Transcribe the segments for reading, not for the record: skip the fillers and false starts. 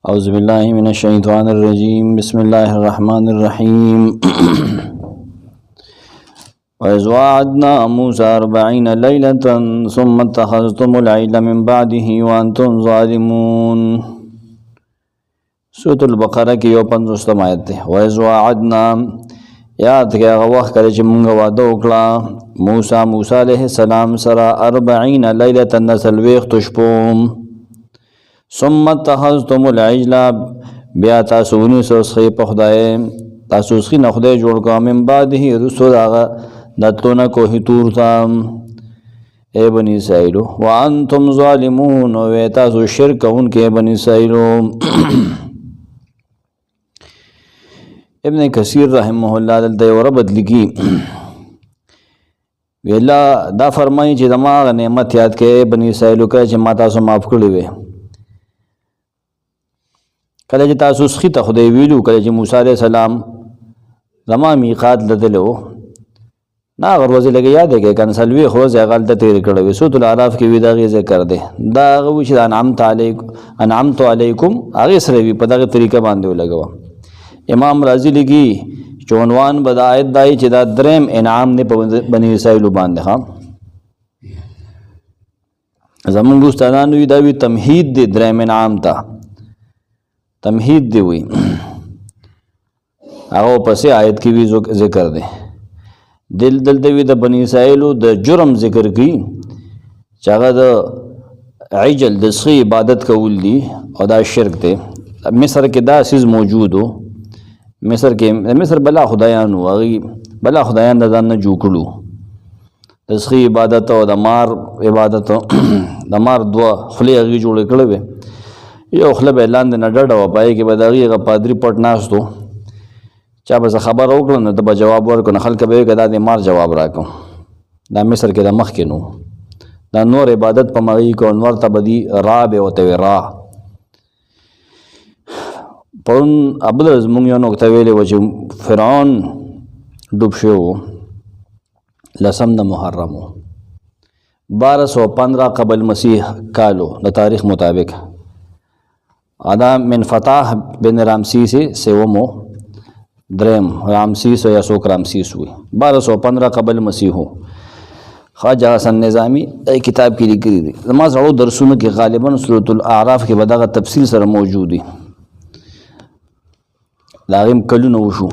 اعوذ باللہ من الشیطان الرجیم بسم اللہ الرحمن الرحیم وَإِذْ وَعَدْنَا مُوسَىٰ 40 لَيْلَةً ثُمَّ اتَّخَذْتُمُ الْعِجْلَ مِن بَعْدِهِ وَأَنْتُمْ ظَالِمُونَ سورۃ البقرہ کی 50 آیت ہے۔ وَإِذْ وَعَدْنَا یاد کہ هغه وخت کله چې موږ واده وکړه موسی علیه السلام سره 40 ليلة نسلويخت شپو ثم اتخذتم العجل بیا تاسو ونیسئ په خدای تاسو نه خدای جوړ کړ من بعده رسول هغه دتلونه کوه تور ته ای بنی اسرائیل وانتم ظالمون و تاسو شرک کوونکې بنی اسرائیل ابن کثیر رحمه الله دلته ور بدل کی ویلا دا فرمایي چې دماغ نعمت یاد کې بنی اسرائیل کې چې ما تاسو معاف کړی وي کله چې تاسو سخی ته خدای ویلو کله چې موسی علیہ السلام زما میقات لدلو نا غروزه لګي یاد کې کنسلوي خروز غلطه تیر کړو سورۃ الاعراف کې وی دا غي ذکر ده دا غو چې انعمت علیکم هغه سره وی په دغه طریقه باندې لګوا امام رازی لګي چونوان بدایت دای چې دا دریم انعام نه په بنی اسرائیل باندې ها زمون ګستانان وی دا وی تمهید دی دریم انعام تا تمهید دی وی هغه پسې آیت کې وی ذکر دی دلته وی د بنی اسرائیل د جرم ذکر کی چې هغه د عجل د سخی عبادت کول دي او دا شرک دی مصر کې دا چیز موجود وو مصر بلا خدایان وو هغه بلا خدایان د ځان نه جوړ کړو د سخی عبادت او د مار عبادت د مار دوه خلی هغه جوړ کړو یو خلب اعلان د نډړ او پای کې بداغي غ پادری پټ ناستو چا به خبر وکړ نو ته جواب ورکړ خلک به کدا د مار جواب راکو دا مصر کې د مخ کې نو دا نور عبادت په مغي کو انور ته بدی را به وته را پون ابل زمون یو نو ته ویلې و چې فرعون ډوب شو لسم د محرم 1215 قبل مسیح کالو د تاریخ مطابق ادا من فتح بن رامسی سے سومو درم رامسیس یا سوک رامسیس ہوئی 1215 قبل مسیح ہو خواجہ حسن نظامی ای کتاب کی لکھی دی نماز رڑو درسونو کی غالباً سورۃ الاعراف کی بداغ تفصیل سره موجود دی لاغیم کلو نوشو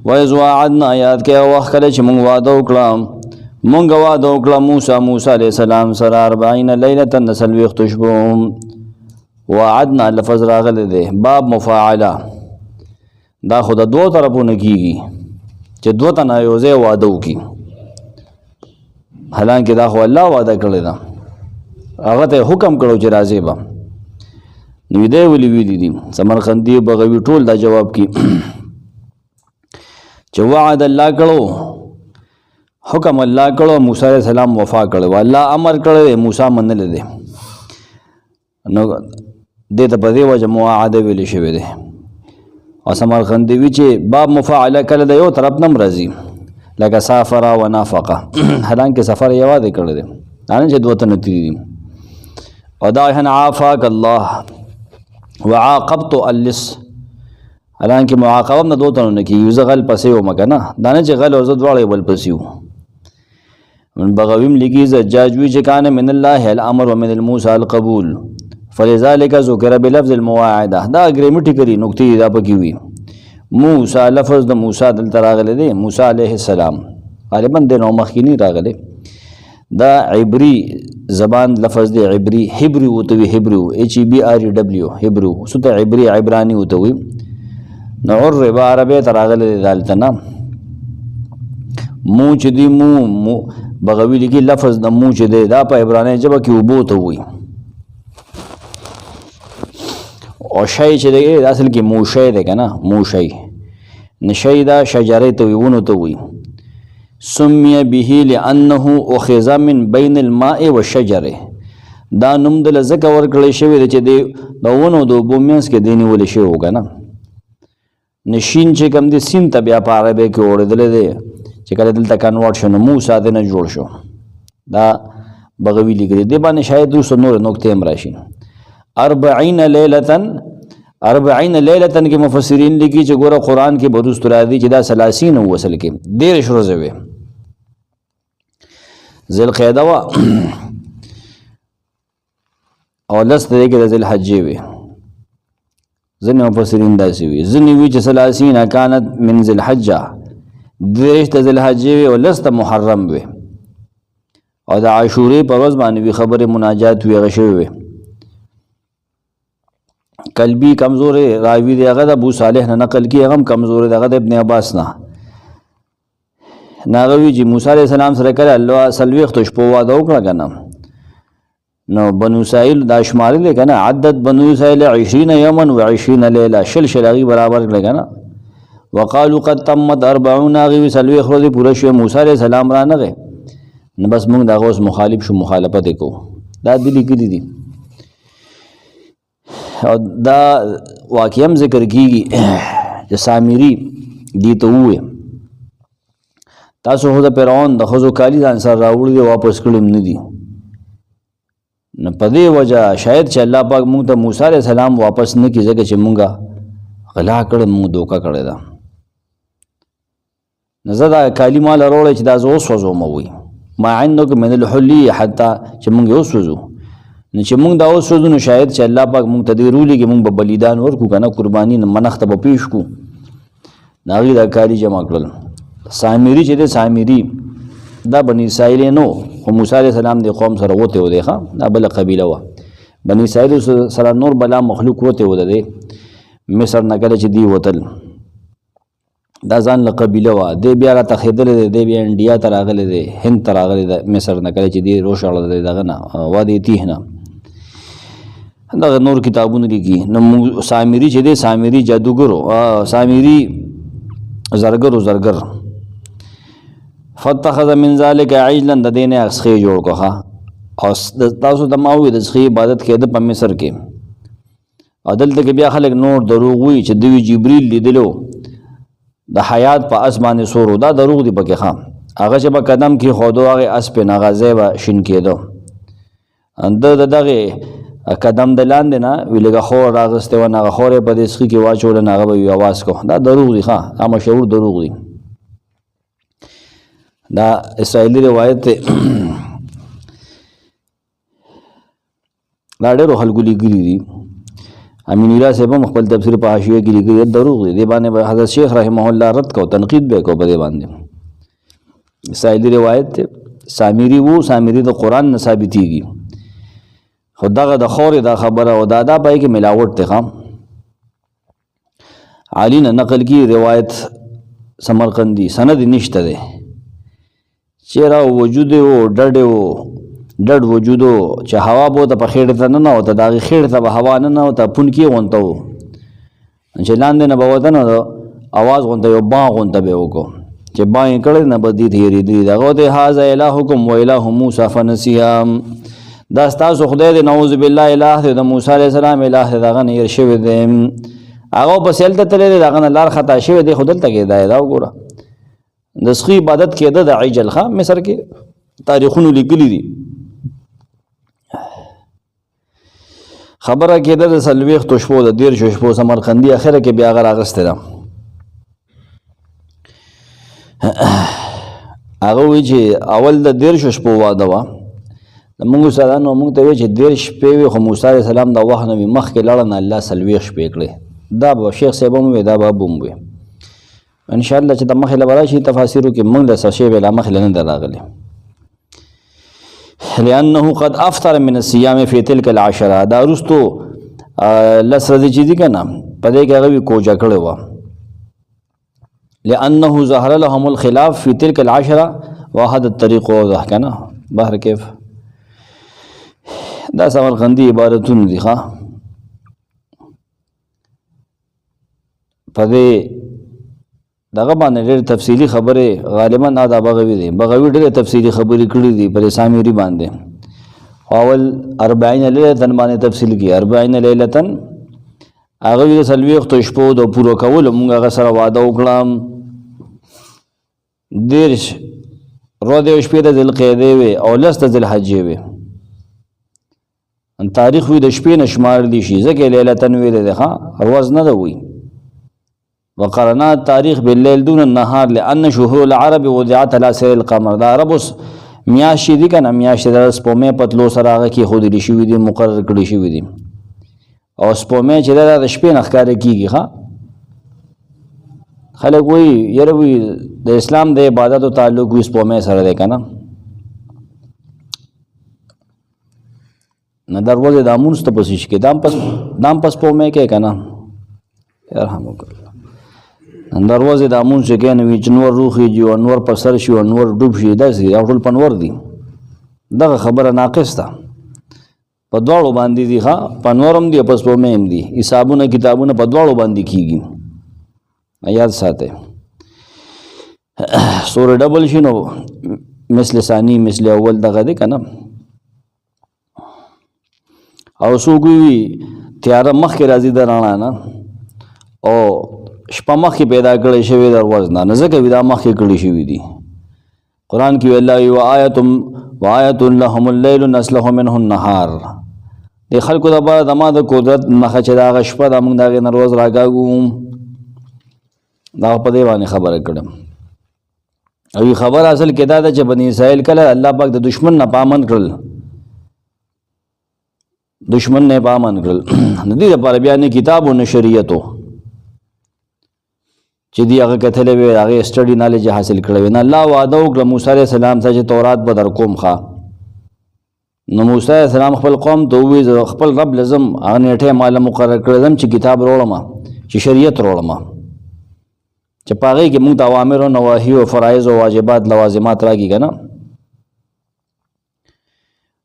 وَإِذْ وَعَدْنَا یاد کیا وقت کله چې مونږ واده وکړه موسی علیہ السلام سره 40 لیلة نسلويخت شپو وعدنا لفظ راغله ده باب مفاعله دا خود دو طرفونه کیږي چې دو تنه یو ځای واده وکي حالانکه دا خو الله وعده کړی دا هغه ته حکم کړو چې راځي به نو دې ویلي دي سمرقندی بغوی ټول دا جواب کی چې وعد الله کړو حکم الله کړو موسی علیہ السلام وفا کړو الله امر کړو موسی منل دي نو دې ته په دې وجه معاهده ویل شوی دی او سمرقندی وی چې باب مفاعله کله د یو طرف نم راځي لکه سافر و نافقه حالانکه سفر یوازې کړی دی نه چې دوه تنه تیری او دا هن عافاک الله وعاقبت اللص حالانکه معاقبه نه دوه تنه کی یو غل پسې و مکنه دا نه چې غل او زد واړې بل پسیو من بغویم لګي زجاج وی چې کان من الله الامر ومن الموسی القبول فلذلك ذکر بلفظ المواعده دا اگریمنٹ کری نقطې دا پکې وی موسی لفظ د موسی دل تراغله دی موسی علیہ السلام غالبا د نو مخکینی راغله دا عبری زبان لفظ دی عبری هبرو وتوی هبرو H E B R E W هبرو سوت عبری عبرانی وتوی نو عرب عربی تراغله دالتنا مو چې دی مو بغوی لکی لفظ د مو چې دی دا په عبرانی ژبه کې وبو ته وی او شای چې دی اصل کې موشی دی کنه موشی نشی دا شجره ته ویونو ته وی سمی به لانه اخذ من بین الماء والشجر دا نوم د لزکه ور کړی شوی دی چې دی د ونو د بومینس کې دینی ول شي وکنه نشین چې کم دی سین ته بیا په عربی کې اوړدل دی چې کله دلته کنورټ شنو موسی د نه جوړ شو دا بغوی لګری دی باندې شاید دوه نور نقطې هم راشي 40 لیلتن کې مفسرین لیکي چې ګوره قرآن کې برست راځي چې دا 30 وصل کې 13 ورځې وي ذل قعده وا او لس دې کې ذل حج وي ځنې مفسرین داسې وي ځنې وی چې 30 كانت من ذل حجه درشت ذل حج وي او لس محرم وي او د عاشورې په ورځ باندې وی خبره مناجات وی غشوي وي قلبی کمزور راوی دی هغه د ابو صالح نه نقل کی هغه کمزور دی هغه د ابن عباس نه ناغوی چې موسی علیہ السلام سره کړه الله سلويخ تو شپو واده وکړه کنه نو بنو اسرائیل دا شمار دي کنه عدد بنو اسرائیل 20 یوما و20 لیله شلغي برابر کړه کنه وقالوا قد تمت 40 غوی سلويخ ورځې پوره شو موسی علیہ السلام را نه نو بس موږ دا اوس مخالف شو مخالفت کو دا دلی کې دي او دا واقعیم ذکر کیږي چې سامری دی ته وې تاسو هو د فرعون د خزو کالی ځان سره راوړي دی واپس کړم نه دي نه پدې وجہ شاید چې الله پاک موږ ته موسی عليه السلام واپس نه کیږي چې موږ غلا کړم موږ دوکا کړی دا نزه دا کالی مال وروړي چې دا زو سوزو مو وي ما عندك من الحلي حتى چې موږ یو سوزو نو چې موږ دا اوس سوزو نو شاید چې الله پاک موږ ته دی رولي کې موږ به بلیدان ورکو کنه قرباني منخت به پیش کو ناغي دا کاری جمع کړل سامری چې د سامری دا بنی اسرائیل نو او موسی علیہ السلام د قوم سره وته و دی ښا دا بل قبیله و بنی اسرائیل سره نور بلا مخلوق وته و دی مصر نګل چې دی وتل دا ځان له قبیله و دی بیا را تخیدل دی بیا انډیا ته راغلی دی هند ته راغلی دی مصر نګل چې دی روشاله دی دغه نه وادي تیهنه دا نور کتابونه لیکي نو سامری چې دی سامری جادوګر سامری زرګر فتخذ من ذلك عجلا د دینه اسخه جوړ کوه او تاسو د ماوی د اسخه عبادت کې د په مصر کې عدل ته بیا خلک نور دروغ وي چې دوی جبريل لیدلو د حیات په اسمانه سورو دا دروغ دی پکې خام هغه چې په قدم کې خودو هغه اس په ناغازه به شین کېدو اند دغه قدم د لاندې نه ویلګه خور راغسته و نه خورې په دې اسخه کې واچول نه هغه وی आवाज کو دا دروغ دی ښا دا مشهور دروغ دی دا اسرائیلی روایت ته دا ډېر خلکو لیکلي دي امین الله صاحب خپل تفسیر په حاشیه کې لیکلي دروغ دی باندې حضرت شیخ رحمه الله رد کو تنقید به کو په دې باندې اسرائیلی روایت ته سامری د قران نه ثابتېږي خدغه د خور دا خبره او دا پای کې ملاوت ته خام علی نه نقل کی روایت سمرقندی سند نشته ده چیرې وجود او ډډ وجود چې هوا بو ته په خېړه ته نه او ته دا خېړه ته هوا نه او ته پون کې غونته و چې لاندې نه بوته نه आवाज غونته یو با غونته به وکړو چې با یې کړل نه بدی تیری دی دغه ته هاذا الہکم و الہ موسی فنسیام دا تاسو خدای دې نعوذ بالله الہ د موسی علیہ السلام الہ دغه نه يرشوي دې هغه په سیلته تللی دغه نه لار خطا شوی دی خدل ته کې دا وګوره د سخی عبادت کېده د عجل خان مصر کې تاریخونو لیکلي دي خبره کېده د سلويخ توشپو د دیر شپو سمرقندی اخره کې بیا غر اغسته ده هغه وی چې اول د دیر شپو واده وا موږ سره نو موږ ته وی چې دیر شپې خو موسی عليه السلام د وحنه مخ کې لړن الله سلويخ شپې کړې دا به شیخ صاحب مو دا به بوم وي ان شاء الله چې د مخله براشي تفاسیرو کې موږ د سشي ویلا مخله نه دراغلي لانه قد افطر من الصيام في تلك العشره دا رستو لسرځي چې دي کنه پدې کې هغه کوجا کړو لانه ظهر لهم الخلاف في تلك العشره واحد الطريق وضح کنه بهر كيف دا سمرقندی عبارتونه دي ښا پدې دغه باندې ډېر تفصیلی خبره غالبا دا بغوی دي بغوی ډېر تفصیلی خبرې کړې دي پر سامری باندې اول 40 لیلتن باندې تفصیل کی 40 لیلتن هغه سلويخ تو شپو د پورو کول موږ هغه سره واده وکړم دیرش رو د شپې د ذل قعده وي او لست ذل حج وي ان تاریخ وی د شپې نشمار دي شي ځکه لیلتن ویل ده ها ورځ نه ده وی وقرنا تاریخ باللیل دون النهار لان شهور العرب وضعت على سير القمر دا عرب میاشتې دي کنه میاشتې د سپومې پتلو سره هغه کې خود لري شوی دي مقرر کړی شوی دي او سپومې چې د شپې نه ښکار کیږي ها خلک وی یره وی د اسلام د عبادت او تعلق وي سپومې سره ده کنه نه دروازه د امون ست پسې کې دام پس پومې کې کنه يرحمک دروازه د امون چې کې نو جنور روخي جو انور پر سر شي انور ډوب شي داسې او ټول پنور دي دغه خبره ناقص ده په دواړو باندې دي ها پنورم دي پس پومې هم دي حسابونه کتابونه په دواړو باندې کیږي یاد ساته سورہ ډبل شنو مثل ثانی مثل اول دغه دي کنه او سوګوي تیار مخ کې راځي درانا نه او شپه مخ کې پیدا کړی شوی دروازه نه ځکه ودا مخ کې کړی شوی دي قران کې الله یو آیت لهم الليل نسلخ منه النهار د خلکو د بعد د قدرت مخه چې دا شپه د موږ دغه نروز راګاګو دا په دی باندې خبره کړم او خبر اصل کې دا چې بنی اسرائیل کله الله پاک د دشمن نه پامن کړل دشمن نه پامن کړل ندی لپاره بیان کتاب او شریعتو چې دی هغه کتلې وی هغه سټډي نالج حاصل کړو نه الله وعده وکړ موسی عليه السلام ته چې تورات به در کوم ښا نو موسی عليه السلام خپل قوم ته وی خپل رب لازم هغه نیټه مال مقرر کړم چې کتاب وروړم چې شریعت وروړم چې پاره کې موږ د اوامر او نواهی او فرایض او واجبات لوازمات راګی کنه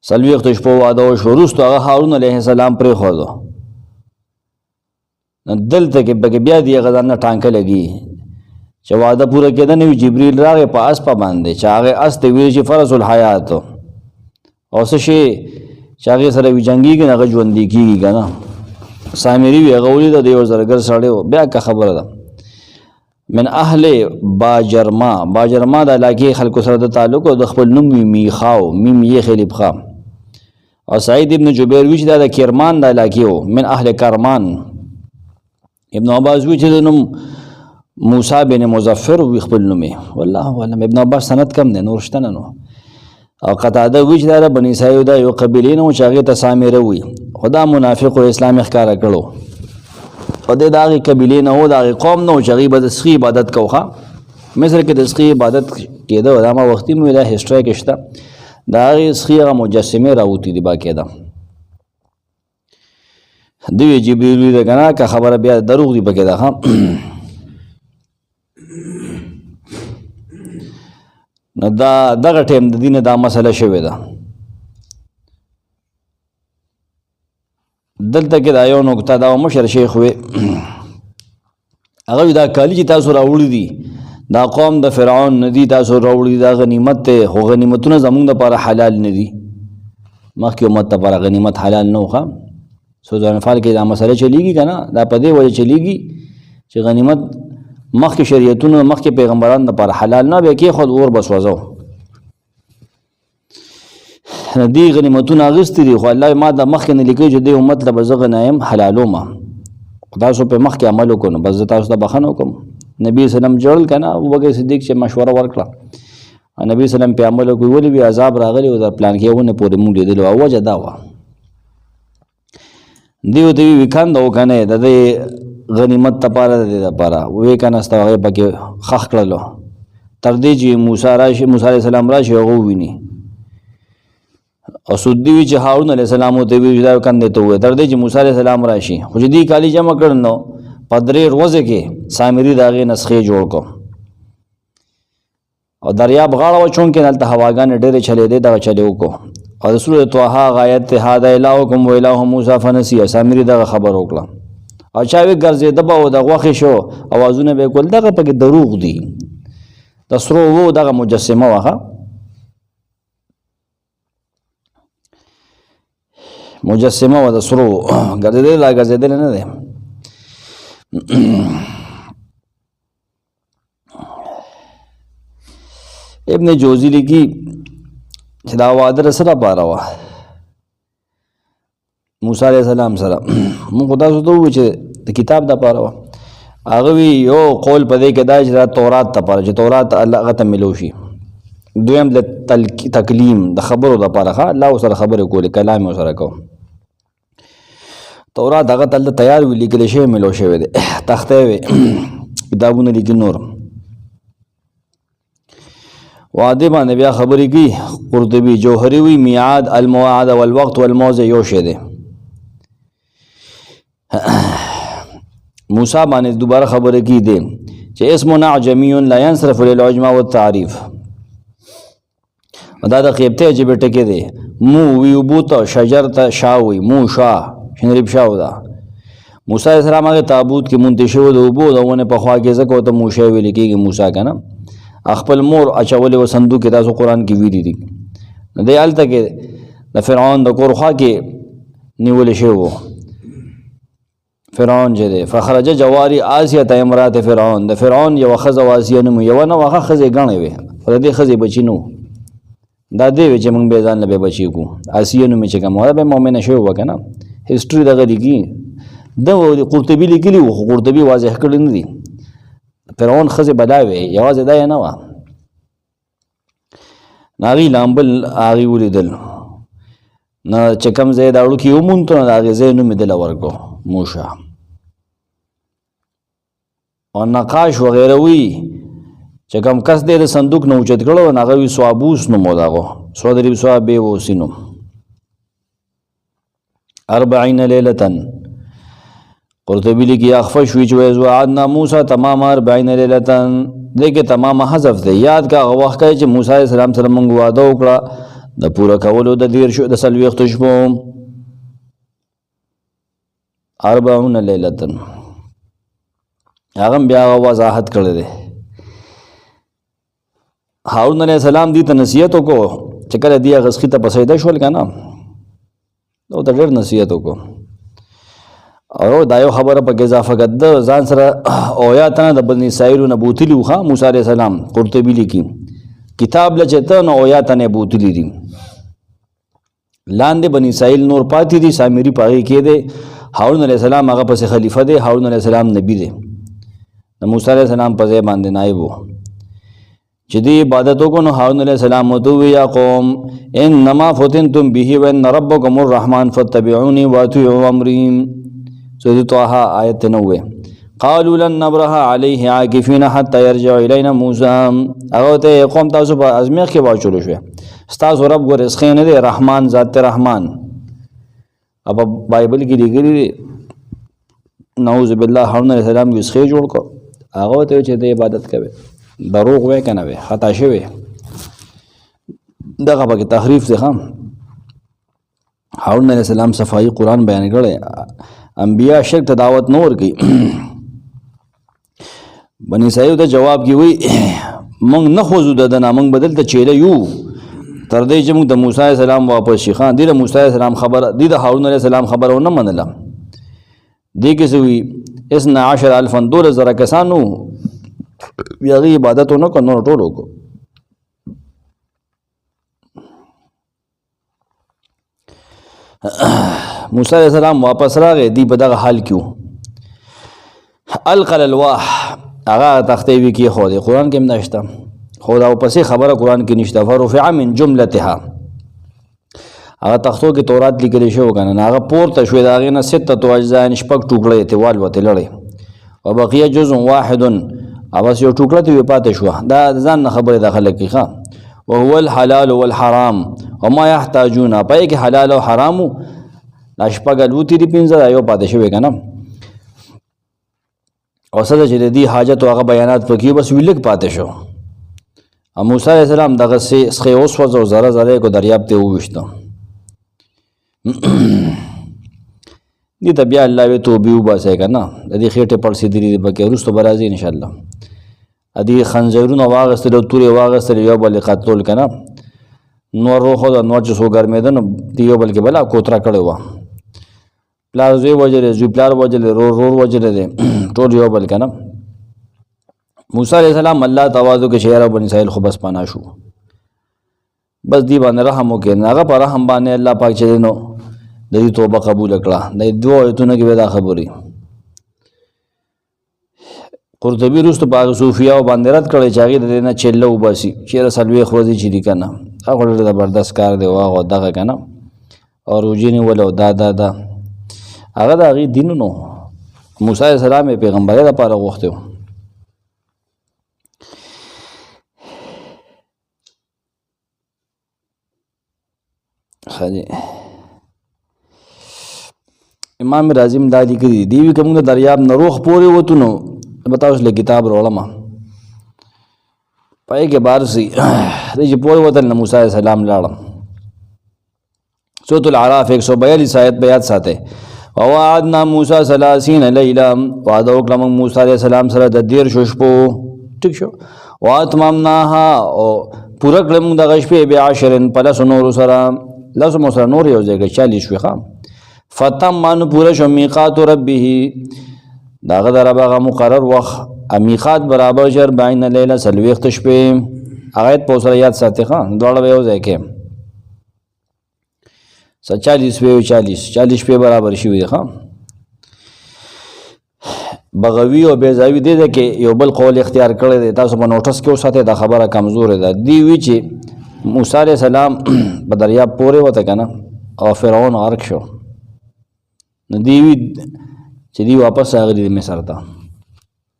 سلویخت شپو واده او شروست هغه هارون علیه السلام پر خوځو دلته کې بیا دی غزانه ټانکه لګي چې واده پوره کېده نو جبرئیل راغی په اس په باندې چې هغه اس ته وی چې فرض الحیات او څه شي چې هغه سره وی جنگي کې هغه ژوند دی کیږي کنه سامری وی غوړي د دیو زرګر سره بیا کا خبره ده من اهل باجرما د علاقې خلکو سره د تعلق او د خپل نوم میخاو میم یې خلیب خام او سعید ابن جبیر وی چې د کرمان د علاقې من اهل کرمان ابن عباس وی چې د نوم موسی بن مظفر وی خپل نوم والله علم ابن عباس سند کم نه نور شته نو او قطاده وی چې د بنی اسرائیل د یو قبیلې نو چې هغه تسامره وی خدا منافق او اسلام ښکارا کړو او د داغه قبیلې نه او داغه قوم نه چې غیبه د سخی عبادت کوخه مصر کې د سخی عبادت کېده او ما وختي مو دا هیستوري کې شته داغه سخی مجسمه راوتی دی با کېده دی جبرئیل د کنه کا خبره بیا دروغ دی پکې ده ها نو دغه ټیم د دینه دا مسله شوې ده دلته کې دا یو نقطه دا مشر شیخ وي هغه دا کالی چې تاسو راوړی دي دا قوم د فرعون ندی تاسو راوړی دا غنیمت ته خو غنیمتونه زمونږ لپاره حلال ندي مخکې امت لپاره غنیمت حلال نه وخه سورۃ انفال کې دا مسله چلیږي کنه دا په دې وجه چلیږي چې غنیمت مخکې شریعتونو مخکې پیغمبرانو لپاره حلال نه به کې خود اور بسوځو دی غنیمتونه اغستې دي خو الله ما د مخکې نه لیکي چې د امت له بزغه نایم حلالومه تاسو په مخکې عمل وکړو بس تاسو ته بخنه وکم نبی سلام جوړل کنه ابوبکر صدیق چې مشوره ورکړه نبی سلام په عمل کوي ولې وی عذاب راغلی او د پلان کې ونه پورې مونږ لیدل او وجه دا و دیو دی وکاند او کنه د غنیمت لپاره د لپاره وې کنه استوغه پکې خخ کړلو تر دې چې موسی علیه السلام راشي او ویني او سودی وی چې هارون علیه السلام ته وی دا کنده ته وې تر دې چې موسی علیه السلام راشي خو دې کالی جمع کړنو پدری روزه کې سامری داغه نسخه جوړ کو او دریاب غاړه و چون کې دلته هواګان ډېرې چلے دي دا چلے وکړو او د سورۃ طه غایت ته هدا الهکم و اله موسی فنسی سامری دا خبر وکړه او چا وی ګرځي دبا او د غوخه شو اوازونه به کول دغه پکې دروغ دي تسرو وو دغه مجسمه وها مجسمه و د سرو ګرځیدل لا ګرځیدل نه ده ابن جوزی لکی چې دا واده سره پاره وا موسی علیہ السلام سره موږ تاسو ته وایو چې د کتاب د پاره هغه وی یو قول په دې کې دا چې تورات ته پاره چې تورات الله هغه ته ملو شي دویم د تکلیم د خبرو د پاره الله سره خبرې کولې کلام سره کو تورات هغه ته تیار وی لیکل شي ملو شوی دی تخته وی کتابونه لیکي نور وعده باندې بیا خبرې کی قرطبي جوهری وی میعاد المواعد والوقت والموضع یو شی دی موسی باندې دوباره خبره کی دی چې اسم اعجمی لا ينصرف للعجم والتعریف دا د قبطه جبه ټکی دی مو وی بوت شجرت شاوی مو شا شنریب شاو دا موسی علیہ السلام هغه تابوت کې منتشو د وبو دونه په خوا کې زکه ته موسی ویل کېږي موسی کنه خپل مور اچولې و صندوق کې تاسو قران کې ویلي دي د الته کې د فرعون د کورخه کې نیول شو فرعون جده فخرج جواری آسیه امرات فرعون د فرعون یو خزه واسیه نو یو نه واخه خزه غنې وي پر دې خزه بچی نو دا دې چې موږ به ځان له بچی کو آسیه نو چې کومه به مؤمنه شو وکنه هیستوري دغه دیږي د قرطبي لیکلی و قرطبي واضح کړی نه دي فرعون خزه بداوي یوازې دا نه و ناغي لامبل اغي ولیدل نه چې کوم ځای دا وړو کې ومونته نه هغه ځای نو مدل ورکو موشا او نقاش وغیره وی چې کوم کس دې د صندوق نه اوچت کړو هغه وی سوابوس نو موداغو سودری سواب به وسینو 40 ليله قرطبی لیکي اخفش وی چې وعدنا موسی تمام 40 ليله دغه تمام حذف دی یاد کا وخت کې چې موسی علیہ السلام سره موږ وعده وکړه د پوره کولو د دیر شو د سلويخت شپو 40 ليله هغه بیا وضاحت کړی دی هارون علیہ السلام دې ته نصیحت وکړو چې کله دی غسخی ته پسیده شول کنه نو ته ډېر نصیحت وکړو او دا یو خبره په اضافه کړه ځان سره او یا ته د بنی اسرائیل نه بوتلی وخا موسی علیہ السلام قرطبی لیکي کتاب لچته نو او یا ته نه بوتلی دي لاندې بنی اسرائیل نور پاتې دي سامری پاغي کې دي هارون علیہ السلام هغه پس خلیفہ دی هارون علیہ السلام نبی دی د موسی علیہ السلام په ځای باندې نائب وو چې دی عبادت وکړو هارون علیہ السلام وتو یا قوم انما فتنتم به وان ربکم الرحمن فاتبعوني واتبعوا امري سورۃ طه آیت 9 قالوا لن نبرح عليه عاكفين حتى يرجع الينا موسى هغه ته قوم تاسو په ازمیخ کې واچول شو تاسو رب ګور رزق نه دی رحمان ذات رحمان اب بایبل کې لګیږي نعوذ بالله هارون علیہ السلام یې ښه جوړ کو هغه ته چې د عبادت کوي دروغ وای کنه وي خطا شوی دغه به تحریف ځخه هارون علیہ السلام صفائی قرآن بیان کړي انبیاء شرک ته دعوت نور کوي بنی اسرائیل ته جواب کی وی مونږ نه خوځو د نامنګ بدل ته چیرې یو تر دې چې موږ د موسی علیہ السلام واپس شي خان دې د موسی علیہ السلام خبر دې د هارون علیہ السلام خبرونه نه منله دې کې سوي 12000 دور زره کسانو یغي عبادتونه کو نور ټولو کو موسی علیہ السلام واپس راغی دی په دغه حال کې القل الواح هغه تختې وی کې خو د قران کې نشته خو دا پسې خبره قران کې نشته فرفع من جملتها هغه تختو کې تورات لیکل شو کنه هغه پورته شو دا غینه 6 اجزاء شپږ ټوکړې ته وال وته لړې او بقيه جزء واحد اوس یو ټوکړه ته پاتې شو دا ځان خبره داخله کې ښه وهو الحلال والحرام وما يحتاجون پای کې حلال او حرام لا شپږ لوتی دی پینځه یو پاتې شوی کنه او سره چې دی حاجت او هغه بیانات پکې بس ویلک پاتې شو موسی علیہ السلام دغه سخه اوس وځو زره زره کو دریاب ته وښته دې ته بیا الله وی توبې وباسه کنه د دې خېټه پر سي دي پکې ورستو برازي ان شاء الله ادي خنزیرونه واغستل توري واغستل یو بل قتل کنه نور روخو د نور چې سو ګرمېدن دیو بل کې بلا کوترا کړو وا پلار زوی وجره زوی پلار وجره رور وجره دي ټول یو بل کنه موسی علیہ السلام الله تواضع کې شهر بنی اسرائیل خو بس پانا شو بس دی باندې رحم وکړ هغه پر رحم باندې الله پاک چې نو د دې توبه قبول کړه. د دوه ایتونو کې دا خبرې قرطبي وروسته په هغه صوفیاو باندې رد کړی چې هغې د دې نه چله وباسي چېرې څلوېښت ورځې چې دي که نه هغه ډېر زبردست کار دی واغه دغه که نه او روژې نیول او دا هغه د هغې دین نو موسی علیه السلام یې پیغمبرۍ دپاره غوښتی و. امام راضي دا لیکلي دي وی کوم د دریاب نه روح پورې وته نو بتاوس له کتاب وروړم پای کې بار سي د چې پورې وته نو موسی عليه السلام لاړم. سورۃ الاعراف 142 آیت بیات ساته ووعدنا موسی 30 ليله وعده وکړم موسی عليه السلام سره د 10 شپو ټیک شو واتممناها او پورا کړم د غشپې به 10 پلس نور سره لازم سره نور یو ځای 40 شوي خام فتم من پورا شو میقات ربه داغه دربغه مقرر وخت میقات برابر جر بین لیله سلويخت شپې آیت په سره یاد ساتي خان دوړ به یو ځای کې 40 شپې برابر شي خام. بغوی او بیزاوی دې ده کې یو بل قول اختیار کړی دی تاسو په نوټس کې اوساته دا خبره کمزور ده دی وی چې موسی علیہ السلام په دریاب پورې وته کنه او فرعون غرق شو نو دی وی چې دی واپس راغلی مصر ته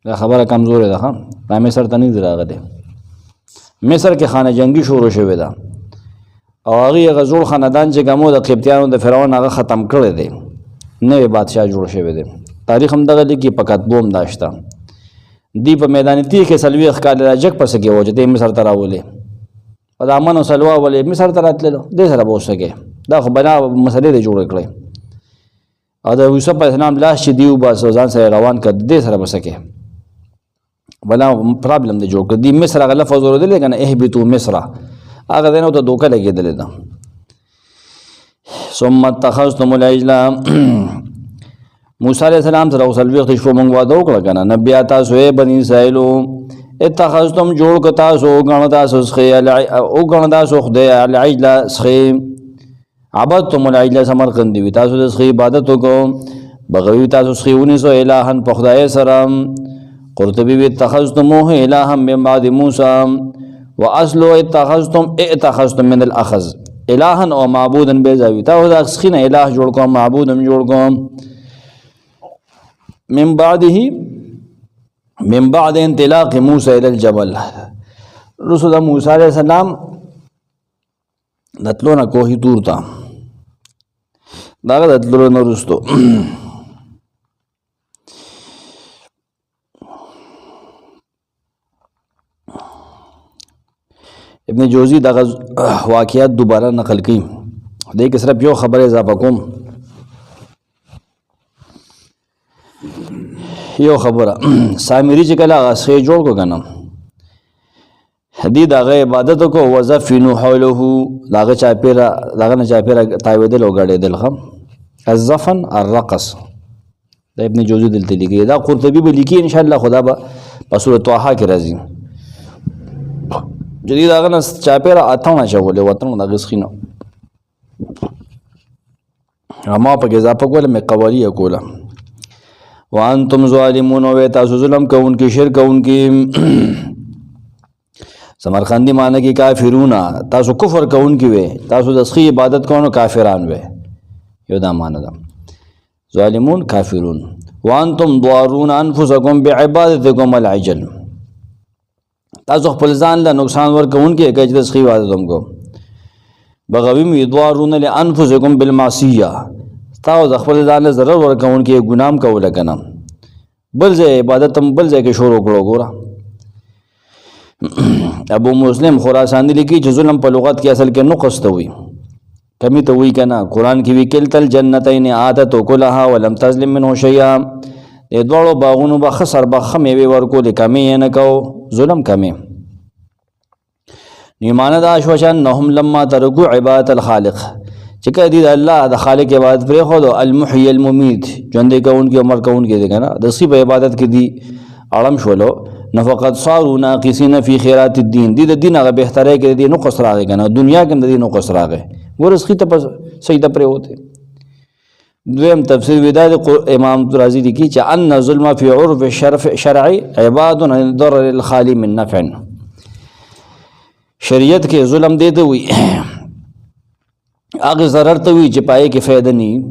دا خبره کمزور ده ها دا مصر ته نه راغلی مصر کې خانه جنگي شروع شوې ده او هغه غزول خاندان چې کومو د قبطیانو د فرعون هغه ختم کړی دی نوې بادشاہ جوړ شوی دی تاریخ هم دغه لیکي پکات بوم داشته دی په میدان تیغ کې سلويخ کال راجک پس کې وجه د مصر ته راولې په امن او سلوا ولې مصر ته راتللو د سره بوسګه دا خو بنا مسلې د جوړ کړې او د یوسف علیه السلام لاس چې دیو با سوزان سره روان کړ د سره بسکه بنا پرابلم دی جوړ کړ دی مصر غل لفظ ورته لګنه اهبتو مصر هغه دنه ته دوکه لګیدل ده. ثم اتخذتم العجل موسی علیہ السلام سره وسلويخت شپو مونږ واده وکړه کنه نبی تاسو بنی اسرائیل اتخذتم جوړ ک تاسو غن تاسو خي او غن تاسو خدای العجل سخي عبادتم العجل سمرقند وی تاسو د سخي عبادت وکړو بغوی تاسو سخيونی سو الہن په خدای سره. قرطبی وی اتخذتموه الہا من بعد موسی واصل اتخذتم من الاخذ الہن او معبودن بیزاوی تاسو د سخینه الہ جوړ کوم معبودم جوړ کوم من بعد انطلاق موسی الى الجبل رسول موسی علیہ السلام دتلونه کوهی تور تا داغه دتلونه رستو ابن جوزی دغه واقعیات دوباره نقل کړي دې کې صرف یو خبره اضافه کوم یو خبره سامری چې کله غسخه جوړ کو کنه حدید هغه عبادت کو وظفینو حوله داغه چاپیرا داغه نه چاپیرا تاویدل او غړېدل خم الزفن الرقص دا ابن جوزی دلته لیکي دا قرطبی به لیکي ان شاء الله خدا به په سورۃ طه کې راځي جدید هغه نه چاپیرا اتونه چولې وطن د غسخینو اما په اضافه کوله مې قوالی کوله وانتم ظالمون و تاسو ظلم کوونکی شرک کوونکی سمرقندی معنی کې کافرون تاسو کفر کوونکی وې تاسو د سخی عبادت کوونکو کافران وې یو دا معنی ده ظالمون کافرون وانتم ضارون انفسکم بعبادتکم العجل تاسو خپل ځان له نقصان ورکوونکی کې د سخی عبادت هم کو بغوی می ضارون لانفسکم بالمعصیه تاسو خپل ځان له ضرر ورکوونکی ګنام کوله کنه بل ځای عبادت هم بل ځای کې شروع کړو ګوره ابو مسلم خراسانی لیکي چې ظلم په لغت کې اصل کې نقص ته وي کمی ته وی کنه قران کې وی کلتل جنتین عادت کلها ولم تظلم منه شیئا د دوړو باغونو به خسر به خمې ورکول کمی نه کو ظلم کمی نیمانه دا شوشن نهم لما ترکو عبادت الخالق چې کدی د الله د خالق عبادت پرې خو د المحيي المميت ژوند کوونکی عمر کوونکی دی کنه د سی په عبادت کې دی اړم شولو نفقت صاروا ناقصين في خيرات الدين دي د دین هغه بهتره کې دی نو قص راغی کنه دنیا کې د دین نو قص راغی ورسخه ته سجده پرې وته دویم تفسیر ودا امام رازی لیکي چې ان ظلم فی عرف شرعی عباد عن ضرر الخالی من نفع. شریعت کې ظلم دی ته وي هغه ضرر ته وي چې پای کې فائدہ نه،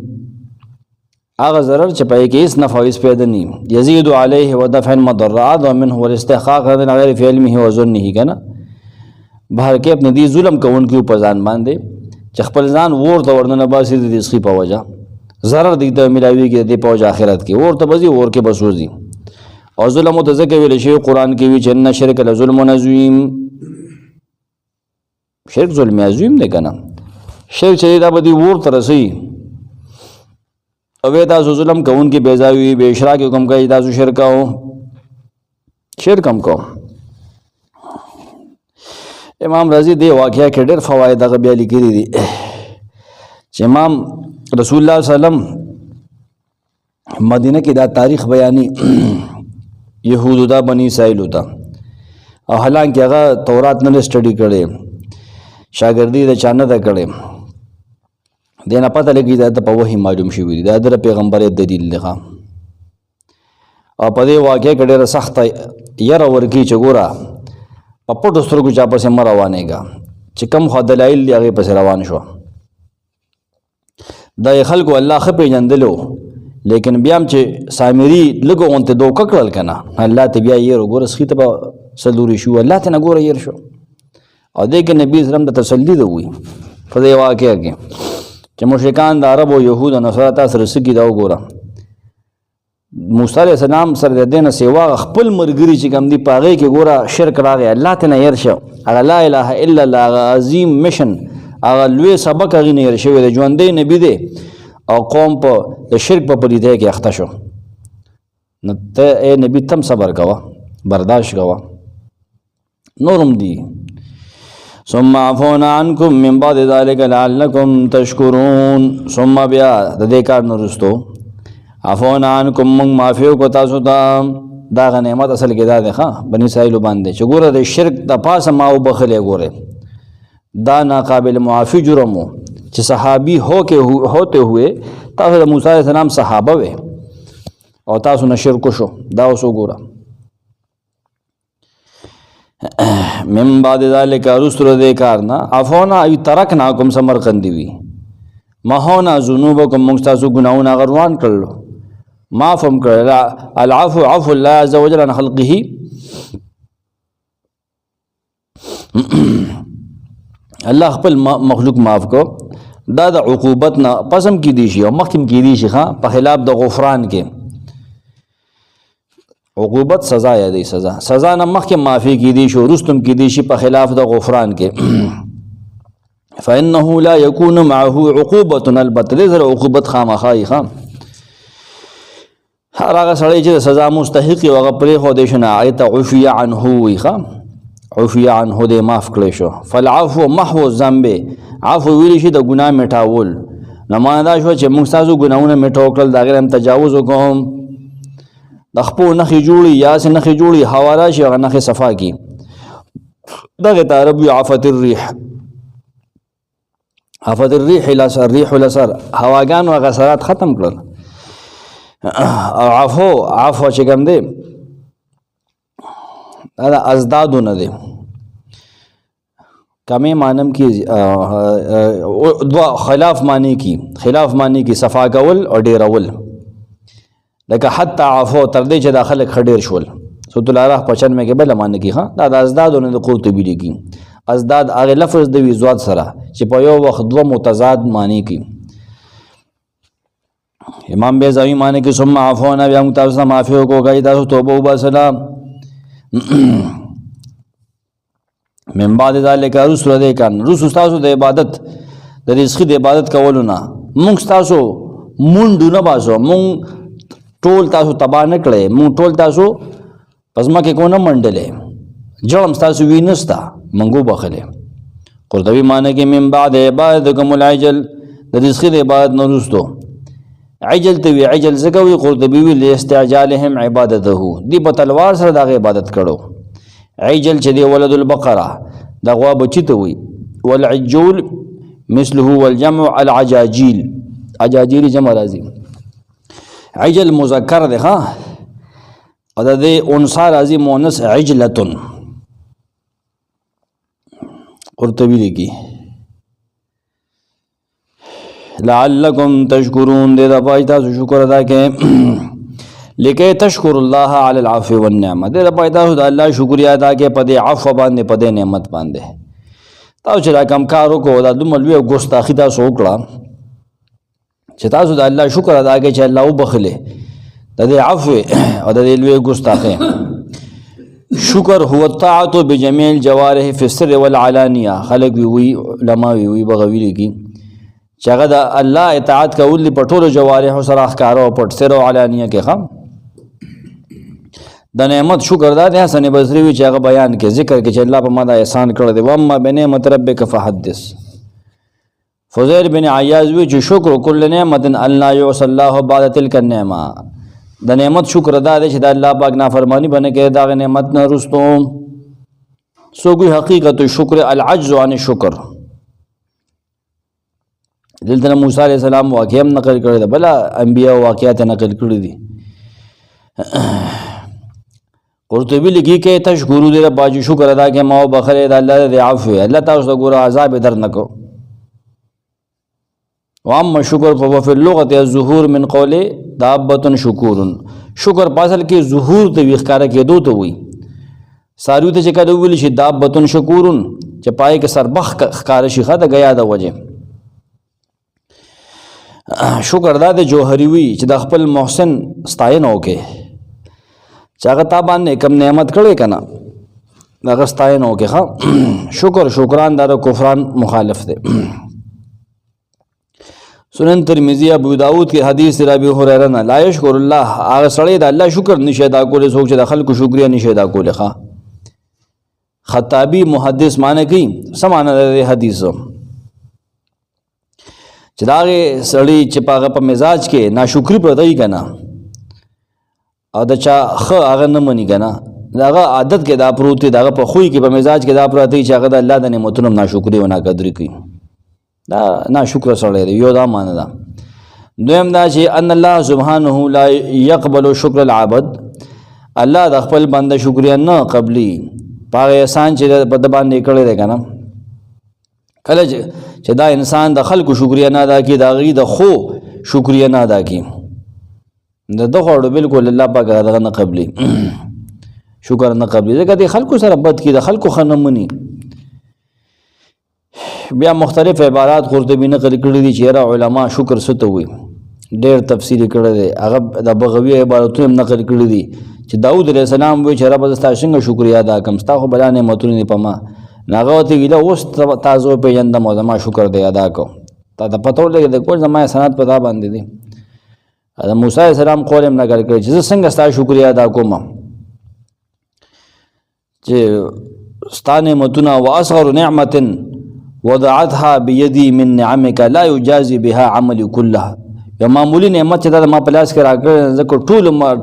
هغه ضرر چې پای کې هیڅ نفع هیڅ فائدہ نه، یزيد علیه ودفع المضرات ومنه والاستحقاق من غیر في علمه وظنه. کنه بهر کې اپنے دی ظلم کوونکو په ځان باندې چې خپل ځان ورته ورننه باسي د رزق په وجه ضرر دي ته ملاوي کې د پوج آخرت کې ورته بزي ور کې بسوځي. او ظلم ته ځکه ویل شي قران کې وی چې ان شرک لظلم عظیم، شرک ظلم عظیم دی. کنه شرک چې دا بدی ورته رسي او تاسو ظلم کوونکې بیزاوی به اشراک حکم کوي تاسو شرک هم کو. امام رازی دی واقعیا کې ډېر فواید هغه بیا لیکلي دي چې امام رسول الله صلی الله علیه وسلم مدینه کې دا تاریخ بیانې یهودو دا بنی اسرائیل ہوتا او حالانکه هغه تورات نه سټډي کړي شاګردي د چانه دا کړي دینه پته لګي دا په وحی معلوم شوی دا د پیغمبر دلیل لغه او په دې واقعې کې ډېر سخت یره ورکی چې ګورا په پټو سترګو چا پسې مر روانېږه چې کم خو دلایل دی هغې پسې روان شو. دا خلکو الله ښه پېژندلو لیکن بیا هم چې سامري لږو غونته دوکه کړل که نه الله ته بیا یېر وګوره سخي ته به څلوري شو الله ته نه ګوره یېر شو. او دې کې نبي اسلام ته تسلي ده وي په دې واقعه کې چې مشرکان د عرب او یهود او نصارا تاسو سره څه کي دا وګوره موسی علیہ السلام سره د دینه سیوا خپل مرګري چې کوم دی پاغې کې ګوره شرک راغی الله ته نه ير شو هغه لا اله الا الله عظیم مشن هغه لوی سبق هغه نه ير شوی د ژوندې نبی دی او قوم په د شرک په پریده کې اخته شو. نو ته اے نبی تم صبر کوه برداشت کوه نورم دی. ثم عفونا عنكم من بعد ذلك لعلكم تشكرون. ثم بیا د دې کار نورستو عفونا عنكم من معفو کو تاسو ته دا غنیمت اصل کې دا ده ښا بنی اسرائیل باندې چې ګوره د شرک د پاسه ما او بخله ګوره دا ناقابل معافی جرم چې صحابي ہوتے ہوئے تاسو د موسی علیہ السلام صحابه وې او تاسو نه شرک شو دا اوس وګوره. من بعد ذلك رسل دې کارنا عفونا ای ترکناکم سمرقندی وی مهونا ذنوبکم موږ تاسو ګناونه غروان کړلو معاف هم کړل. العفو عفو الله عز وجل عن خلقه الله خپل مخلوق معاف کو دا د عقوبت نه پسم کی دی شي او مخکم کی دی شي ها په خلاف د غفران کې عقوبت سزا یا دی سزا نه مخکم معافي کی دی شو رستم کی دی شي په خلاف د غفران کې فانه لا يكون معه عقوبه البته ذر عقوبت خامخای خام هر هغه سړی چې سزا مستحق او هغه پرې خو دې شنه ایت عفو عنه وي خام عفو عنه دې معاف کړی شو. فالعفو محو الذنب عفو ویل شي د ګناه میټاول نه ماندا شو چې موږ تاسو ګناونه میټاو کړل دا غیر هم تجاوز وکوم د خپل نخي جوړي یا سه نخي جوړي حواله شي هغه نخي صفا کی دغه تعرب عفت الريح عفت الريح الى الريح الى هواګان او غسرات ختم کړل او عفو چې کوم دی دا ازدادو نه دی کمی مانم کی دوا خلاف معنی کی صفا کول او ډیرول لکه حتی عفو تر دې چې داخله خډیر شول سورۃ الاعراف 95 کې بل معنی کی ها دا ازدادو نه قرطبی لیکي ازداد هغه لفظ د ویزواد سره چې په یو وخت دوه متضاد معنی کی. امام بیزاوی معنی کی ثم عفونا بیا موږ تاسو معافي وکړو تاسو توبه وباسلام من بعد ذلك رسل دې کان رسل تاسو د عبادت د رزق د عبادت کولونه موږ تاسو مونږ نه باسو موږ ټول تاسو تبا نه کړې موږ ټول تاسو پزما کې کو نه منډلې جوړم تاسو وینستا منګو بخله. قرطبی معنی کې من بعد عبادتکم العجل د رزق د عبادت نه رسلو عجل ته وی عجل زګوي قرطبی وی لاستعجالهم عبادته دی په تلوار سره د عبادت کړو. عجل چې دی ولد البقره د غوا بچی ته وی والعجول مثله والجمع العجاجيل اجاجیر جمع راځي عجل مذکر دی ها او د انثى راځي مؤنث عجلتن قرطبی لیکي لعلکم تشکرون دې دا پای تاسو شکر ادا کړئ لکه تشکر الله علی العفو والنعمه دې دا پای تاسو د الله شکریا ادا کړئ په دې عفو باندې په دې نعمت باندې تاسو چې دا کم کار وکړو دا دومره لوی ګستاخی تاسو وکړه چې تاسو د الله شکر ادا کړئ چې الله وبخلې د دې عفو او د دې لوی ګستاخی شکر هو الطاعت بجميع الجوارح في السر والعلانيه خلق وی علماء وی بغوی لګي چې هغه د الله اطاعت کول په ټولو جوارح سره ښکارا او پټ سر او علانیه کې خام د نعمت شکر دا د حسن بصری وی چې هغه بیان کې ذکر کې چې الله په ما دا احسان کړی دی واما بنعمت ربک فحدث فضیل بن عیاض وی چې شکر کل نعمت الله یعص الله بعد تلک النعمه د نعمت شکر ادا دی چې د الله پاک نافرمانی باندې کې دا نعمت نه رستو سو کوئی حقیقت شکر العجز عن الشکر دلته موسی علیہ السلام واقعا نقل کړی دا بلا انبیاء واقعات نقل کړی دي قرطبی لګي کې تشکر دې باج شکر ادا کې ما بخره د الله دې عفو الله تاسو ګور عذاب در نکو واما شکر فهو في اللغه الظهور من قول دابه شکور شکر پاسل کې ظهور ته وښکارا کېدو ته وي ساریو ته چې کله ویل شي دابه شکور چې پای کې سربخ ښکارا شي خدای غیا د وجه شکر دا د جوهری وی چې د خپل محسن ستاینه وکي چې هغه تا باندې کم نعمت کړي کنه دا ستاینه وکي ها شکر شکران دا کفران مخالف دی سنن ترمذی ابو داود کی حدیث ربی هريره نه لا یشکر الله هغه سړی د الله شکر نشه دا کول څوک چې د خلکو شکریا نشه دا کول ښا خطابی محدث معنی کوي سمانه د حدیث چې دا سړی چې پاغه په مزاج کې ناشکری پردای کنه او د چا خ هغه نه منی کنه داغه عادت کې دا پروت داغه په خوې کې په مزاج کې دا پروت چې هغه د الله د نعمتونو ناشکری او ناقدری کوي دا ناشکر سره یو دا معنی ده دویم دا چې ان الله سبحانه لا يقبل شکر العبد الله د خپل بنده شکریا نه قبلي پاغه احسان چې په د باندې کړی دی کنه کله چې دا انسان د خلکو شکریا نه ادا کی دا غي د خو شکریا نه ادا کی د دغه بالکل الله پاک هغه نه قبلي شکر نه قبلي ځکه د خلکو سره بد کی د خلکو خنمنی بیا مختلف عبارات قرطبی نقل کړي دي چې علما شکر ستو وي ډېر تفسیر کړي دي هغه د بغوی عبارتونه نقل کړي دي چې داود علیہ السلام وی چې رب زستا څنګه شکریا ادا کوم ستا خو بلانه متونه پما ناغوتی ویله اوس تاسو په یند مو زما شکر دی ادا کو تا د پتو لګي د کول زما سنت پتا باندې دي د موسی علیہ السلام قول هم نقل کړي چې څنګه ستا شکریا ادا کوم چې ستانه متونه واصغر نعمت وضعتها بيدي من نعمك لا يجازي بها عمل كلها یو معمولی نعمت چې دا ما پلاس کې راکړ ځکه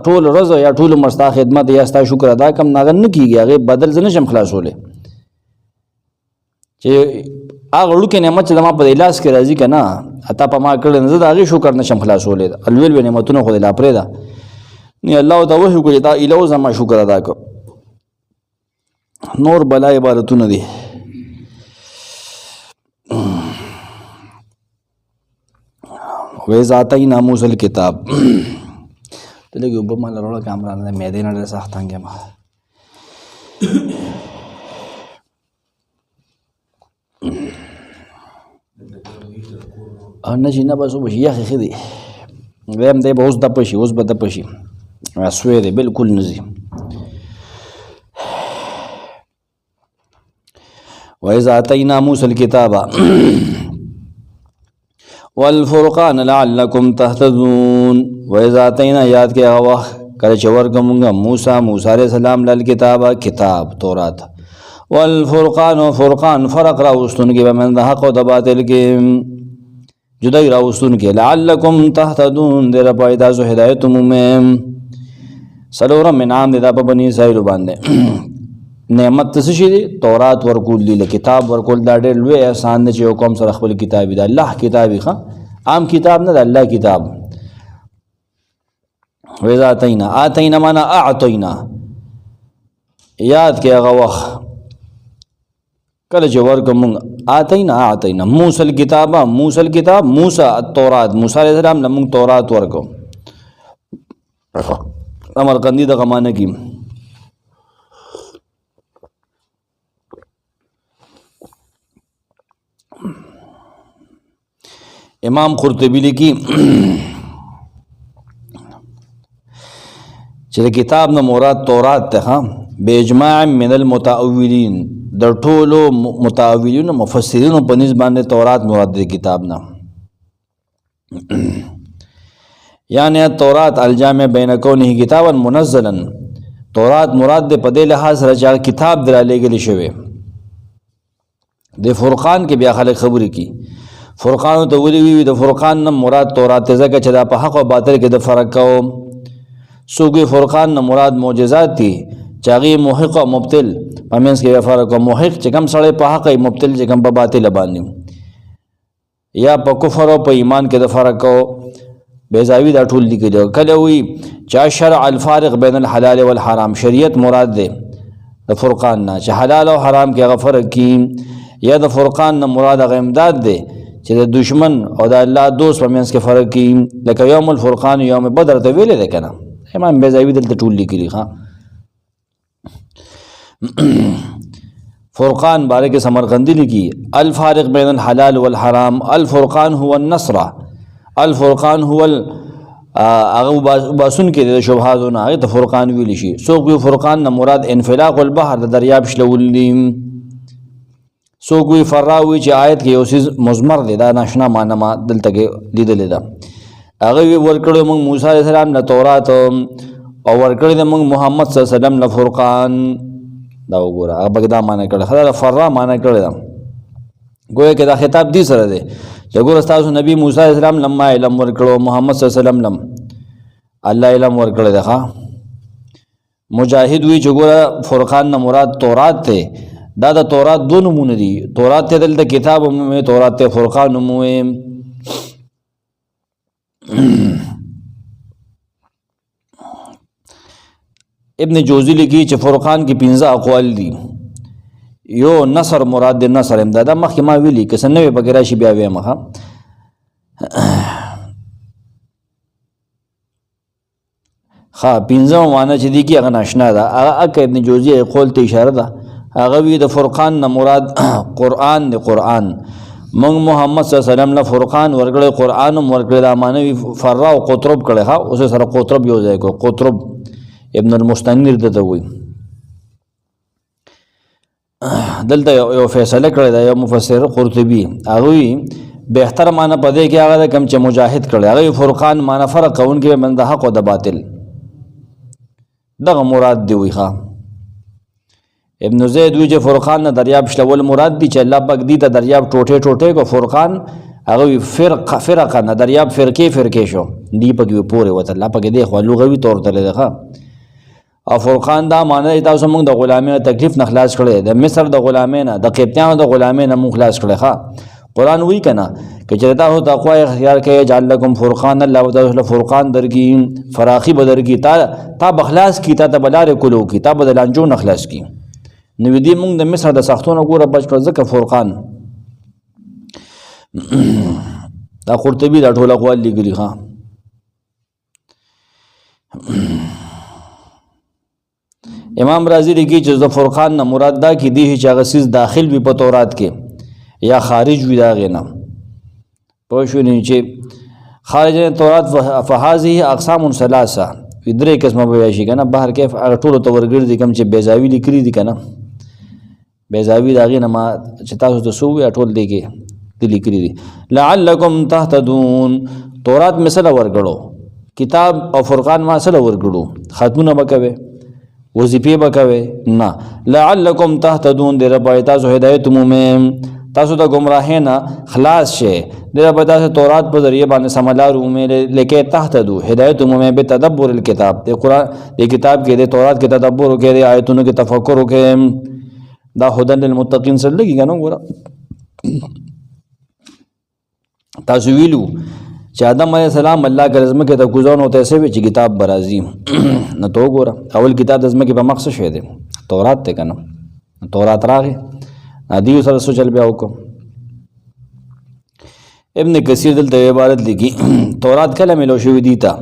ټول روز یا ټول مستا خدمت یا ستا شکر ادا کوم ناغه نه کیږي هغه بدل زنه شم خلاصولې چې هغه لکه نعمت چې ما په لاس کې راځي کنه اته په ما کړل نه دا هغه شکر نشم خلاصولې الویل نعمتونه خو لا پرې ده نه الله ته وحی کوي دا الهو زما شکر ادا کو نور بلا عبارتونه دي ویز آتا ہی ناموس الکتاب تلگی اوبا مالا روڑا کامران دے میدین اڈے ساختان گیا ما نشی نا بس اوبا یخی خیدی ویم دے با اوز دا پشی اوز با دا پشی اسوی دے بلکل نزی ویز آتا ہی ناموس الکتاب والفرقان لعلکم تهتدون وإذا آتینا یاد کے ہوا کل چور کمونگا موسیٰ علیہ السلام للکتاب کتاب تورات والفرقان و فرقان فرق راوستون کی بمن دا حق و دا باطل کی جدائی راوستون کی لعلکم تهتدون دیر پایداز و ہدایت مومیم سلورم من عام دا پا بنی اسرائیل باندے نعمت تسشی دی تورات ورکول دی کتاب ورکول دا ډېر لوی احسان دی چې یو قوم سره خپل کتابی دا الله کتابی ښه عام کتاب نه د الله کتاب. وإذا آتینا معنا اعطینا، یاد کې هغه وخت کله چې ورکو مونږ اعطینا موسی الکتاب موسی التورات، موسی علیہ السلام له مونږ تورات ورکو. امرقندی دغه معنی کې امام قرطبی لیکي چې کتاب نه مراد تورات ته باجماع من المتأولین، د ټولو متأولین مفسرین په نسبت باندې تورات مراد دی کتاب نه. یعنی تورات الجامع بین کونه کتابا منزلا، تورات مراد دی په دې لحاظ سره چې کتاب درا لېږل شوی. د فرقان کې بیا خلک خبرې کی، فرقان ته ولي وی د فرقان نه مراد تورات ځکه چې دا په حق او باطل کې د فرق کو. سوګي فرقان نه مراد معجزات دي چاغي محق او مبتل پمنس کې فرق او محق چې کم سړی په حق او مبتل چې کم په باطل باندې، یا په کفر او په ایمان کې د فرق او بیزاوی دا ټول دي کېدو. کله وی چې شرع الفارق بین الحلال والحرام، شریعت مراد ده د فرقان نه چې حلال او حرام کې هغه فرق کی، یا د فرقان نه مراد هغه امداد ده چې د دشمن او د الله دوست پمنس کې فرق کی، لکه یوم الفرقان یوم بدر ته ویل ده کنه. امام بیزاوی دلته ټول لیکلي ها. فرقان بارے کے سمرقندی لکھی الفارق بین الحلال والحرام، الفرقان هو النصر، الفرقان هو باسن کې د شبهاتونه هغه ته فرقان ویل شي. څوک وی فرقان نه مراد انفلاق البحر د دریاب شلول دي، څوک وی فراوی چې آیت کې یو څه مزمر دی دا ناشنا معنی ما دلته کې لیدل ده. هغه وی ورکړو موږ موسی علیہ السلام نه تورات او ورکړو موږ محمد صلی الله علیه وسلم له فرقان. دا وګوره هغه بګدا معنی کړه، خدای فرا معنی کړه. گویا کې دا خطاب دی سره دی چې ګوره تاسو نبی موسی علیہ السلام لما علم ورکړو، محمد صلی الله علیه وسلم لم الله علم ورکړه ده. مجاهد وی چې ګوره فرقان نه مراد تورات ته، دا د تورات دو نمونه دي، تورات ته دلته کتاب عمومي، تورات ته فرقان عمومي. ابن جوزی لکی چې فرقان کې 15 اقوال دي. یو نصر مراد د نصر امداد، مخکې ما ویلي که څه نوې پکې راشي بیا وایم ښه. 15 معنی چې دي کې هغه ناشنا ده، هغه ابن جوزی قول ته اشاره ده. هغه وی د فرقان نه مراد قرآن دی. قرآن موږ محمد صلی الله علیه وسلم له فرقان ورکړی، قرآن هم ورکړی، دا معنی فرا او قطرب کړی ښه. اوس سره قطرب یو ځای کو، قطرب ابن المستنیر دته وی. دلته یو فیصله کړی دا یو مفسر قرطبی، هغه وی بهتر معنی پدې کې هغه کم چې مجاهد کړی، هغه فرقان معنی فرق کوونکی من د حق او د باطل دغه مراد دی وی ښه. ابن زید وی چې فرقان نه دریاب شلول مراد دی چې الله پاک دی ته دریاب ټوټه ټوټه کو. فرقان هغه فرقه نه دریاب فرقه شو دی پکې پوره وته الله پاک دی خو لغوي طور ته لږه. او فرقان دا معنی تاسو موږ د غلامۍ تکلیف نه خلاص کړي، د مصر د غلامۍ نه، د قبطیانو د غلامۍ نه موږ خلاص کړي ښه. قرآن وی کنه کہ چې تاسو تقوا اختیار کړئ جعل لكم فرقان، الله تعالی فرقان درکې، فراخي بدرکې، تا بخلاص کی، تا بلار کولو کی، تا بدلانجو نه خلاص کی. نو دې موږ د مصر د سختونو ګوره بچ کړ ځکه فرقان. دا قرطبی دا ټول اقوال لیکلي ښه. امام رازی لیکي چې د فرقان نه مراد دا کې دی چې هغه سیز داخل وي په تورات کې یا خارج وي دا غینا. پوه شو نه چې خارج تورات فهذه اقسام ثلاثه، درې قسمه به شي کنه. بهر کې هغه ټول تو ورګردي کوم چې بیزاوی لیکلي دي کنه، بیزاوی دا غینا ما چې تاسو ته سو ټول دی کې لیکلي دي. لعلکم تهتدون، تورات مثلا ورګړو، کتاب او فرقان ما سره ورګړو، ختمونه وکوي، وظیفه وکوي نه. لعلکم تهتدون دې رب تاسو هدایت مومه، تاسو د گمراهۍ نه خلاص شئ. دې رب تاسو تورات په ذریعہ باندې سملار مومه لیکه تهتدو هدایت مومه به تدبر الکتاب، د قرآن د کتاب کې د تورات کې تدبر وکړي، د آیتونو کې تفکر وکړي. دا هدن للمتقین سره لګي کنه ګوره. تاسو ویلو چې آدم علیه السلام الله که ځمکې ته کوزونه ورته سوي چې کتاب به راځي نو ته وګوره اول کتاب د ځمکې په مخ څه شی دی تورات دی که نه تورات راغی دوی سره څه چل بیا وکړو ابن کثیر دلته عبارت لیکي تورات کله میلو شوي دي ته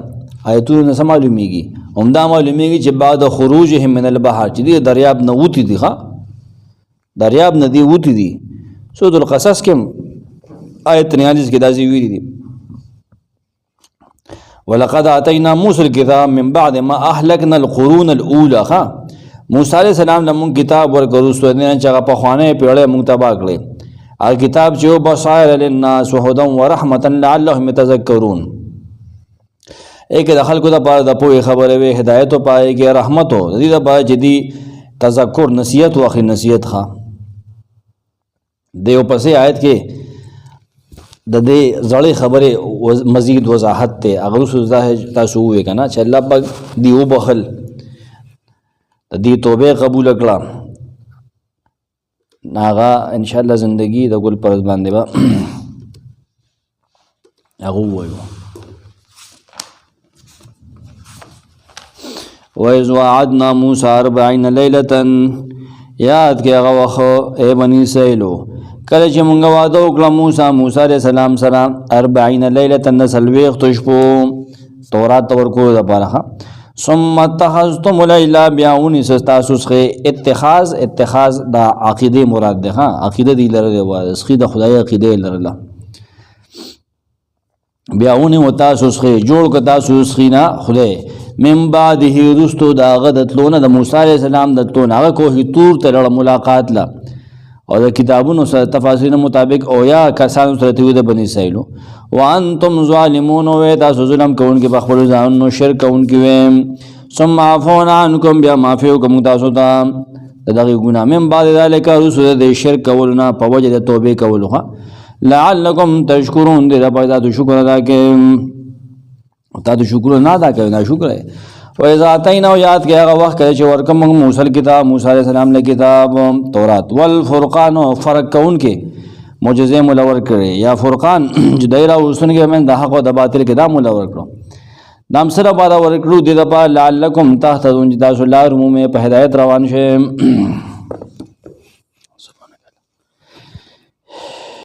آیتونو نه څه معلومیږي همدا معلومیږي چې بعد خروجهم من البحر چې دي دریاب نه وتي دي دریاب نه دي وتي دي سورۃ القصص کې آیت 43 کې داسې ویلي دي ولقد آتینا موسی الکتاب من بعد ما اهلکنا القرون الاولى موسی علیہ السلام له مونږ کتاب ورکړو ستو نه چې هغه پخوانۍ پیړۍ مونږ تباه کړې هغه کتاب چې بصائر للناس وهدى ورحمة لعلهم يتذكرون ایک د خلکو د پاره د پوهې خبره وي هدایت او پای کې رحمت او د دې د پاره چې دی تذکر نصیحت او اخی نصیحت ښه دیو پسې آیت کې د دې زړې خبرې مزید وضاحت ته اگر اوس تاسو وې کنه چې الله پاک دی او بخل د دې توبه قبول کړه ناغا ان شاء الله زندگی د ګل پر باندې با هغه وایو وَإِذْ وَعَدْنَا مُوسَىٰ 40 لَيْلَةً یاد کې هغه وخت اے بنی اسرائیلو کله چې مونږ وعده وکړه موسی علیہ السلام سره 40 ليله نسلويخ شپو تورات ورکو د پاره ثم اتخذتم العجل بیاونی تاسو څخه اتخاذ دا عقیده مراد ده عقیده دی لره واسخی د خدای عقیده لره بیاونی وتاسو څخه جوړ ک تاسو څخه نه خدای من بعده رستو دا غدتلونه د موسی علیہ السلام د تون هغه کوه تور ته ملاقات لا او د کتابونو سره تفاسیر مطابق او یا کسانو سره ته د بنی اسرائیل وانتم ظالمون و تاسو ظلم کوونکې په خپل ځانونو شرک کوونکې و ثم عفونا عنکم بیا معافی وکم تاسو ته دغه ګناه من بعد ذلك رسول د شرک کولونه په وجه د توبې کولو لعلکم تشکرون دې په تاسو شکر ادا کړئ تاسو شکر نه ادا کوئ نه شکر وَإِذَا آتَيْنَا یاد کیا هغه وخت کله چې ورکم موسی کتاب موسی علیہ السلام له کتاب تورات والفرقان فرق کون کې معجزې ملور کړي یا فرقان چې دایره وسن کې من د حق او د باطل کې دا ملور کړو نام سره باندې ورکړو د لعلکم تهتدون تاسو لار مو په هدایت روان شئ